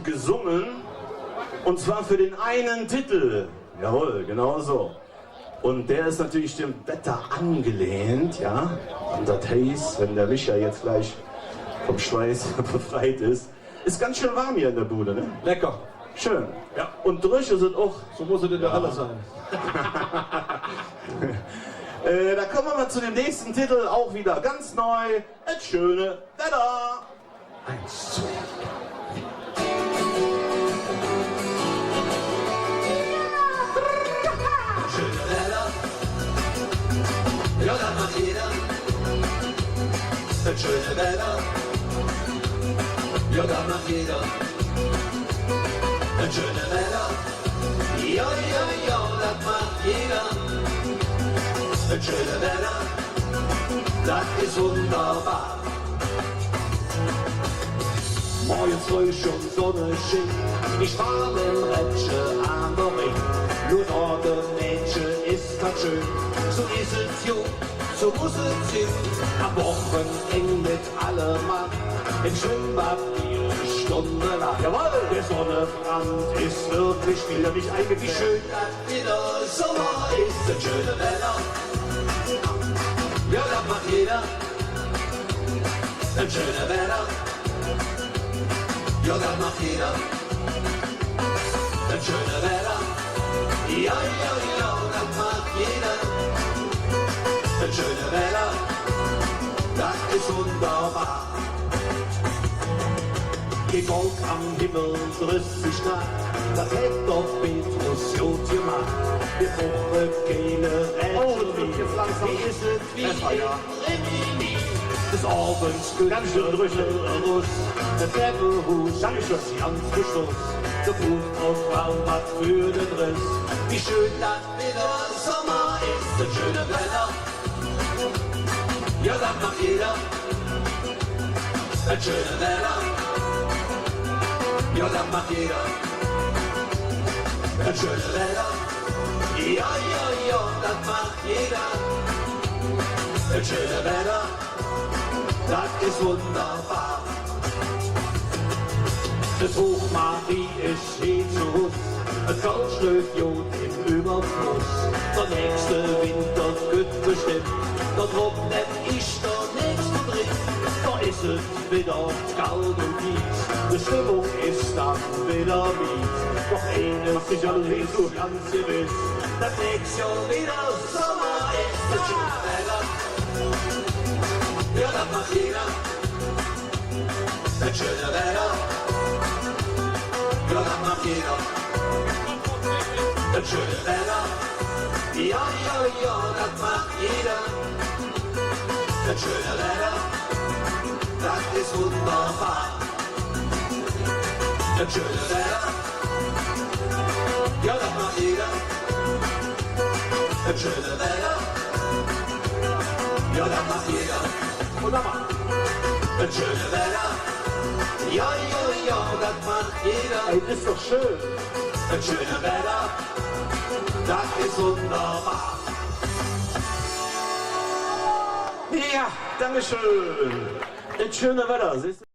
gesungen. Und zwar für den einen Titel. Jawohl, genau so. Und der ist natürlich dem Wetter angelehnt, ja. Und das heißt, wenn der Micha jetzt gleich vom Schweiß befreit ist, ist ganz schön warm hier in der Bude, ne? Lecker. Schön. Ja. Und Drüche sind auch. So muss es denn ja alles sein. Da kommen wir mal zu dem nächsten Titel, auch wieder ganz neu. Das schöne Wetter. 1, 2. Schöne Wetter, ja, das macht jeder. Das schöne Wetter, ja, das macht jeder. Das schöne Wetter, ja, ja, ja, das macht jeder. Das schöne Wetter, das ist wunderbar. Morgens früh schon Sonne schien, ich fahr den Rätsche an der Ring. Nur noch der Mädchen ist grad schön, So ist es jung, so muss es sein. am Wochenende mit allem Mann. Im Schwimmbad 4 Stunden lang. Jawohl. Der Sonnenbrand ist wirklich wieder nicht Wie eingeknickt. schön das wieder Sommer ist, das schöne Wetter. Ja, das macht jeder. Das schöne Wetter. Ja, das macht jeder. Das schöne Wetter. Ja, ja, ja, das macht jeder. Das schöne Wetter. Das ist wunderbar. Die Wolk am Himmel riss sich nach, das hätt doch Petrus gut gemacht. Wir brauchen keine Rätsel mehr. Wie ist es wie Rimini. des Abends Ganz schön Drüche. Russ, der Treppenhus, Dankeschön. die Amtsbeschluss, der Fußballraum hat für den Riss. Wie schön das wieder Sommer ist, das schöne Wetter. Ja, das macht jeder. Das schöne Wetter. Ja, das macht jeder. Das schöne Wetter. Ja, ja, ja, das macht jeder. Das schöne Wetter. Das ist wunderbar. Das Hochmarie ist hier zu Hus, ein Goldschlöfjod im Überfluss. Der nächste Winter wird bestimmt, da drum nehm ich der nächste drin. Da ist es wieder kalt und fies, die Stimmung ist dann wieder mies. Doch eines ist alles ganz gewiss, Das nächste Jahr wieder Sommer ist das schöne Wetter. Ja, das macht jeder. Das schöne Wetter. Ja, das macht jeder. Das schöne Wetter. Ja, ja, ja, das macht jeder. Das schöne Wetter. Das ist wunderbar. Das schöne Wetter. Ja, das macht jeder. Das schöne Wetter. Ja, das macht jeder. wunderbar. Das schöne Wetter. Ja, ja, ja, das macht jeder. Ey, ist doch schön. Das schöne Wetter. Das ist wunderbar. Ja, Dankeschön. Das schöne Wetter. Siehst du?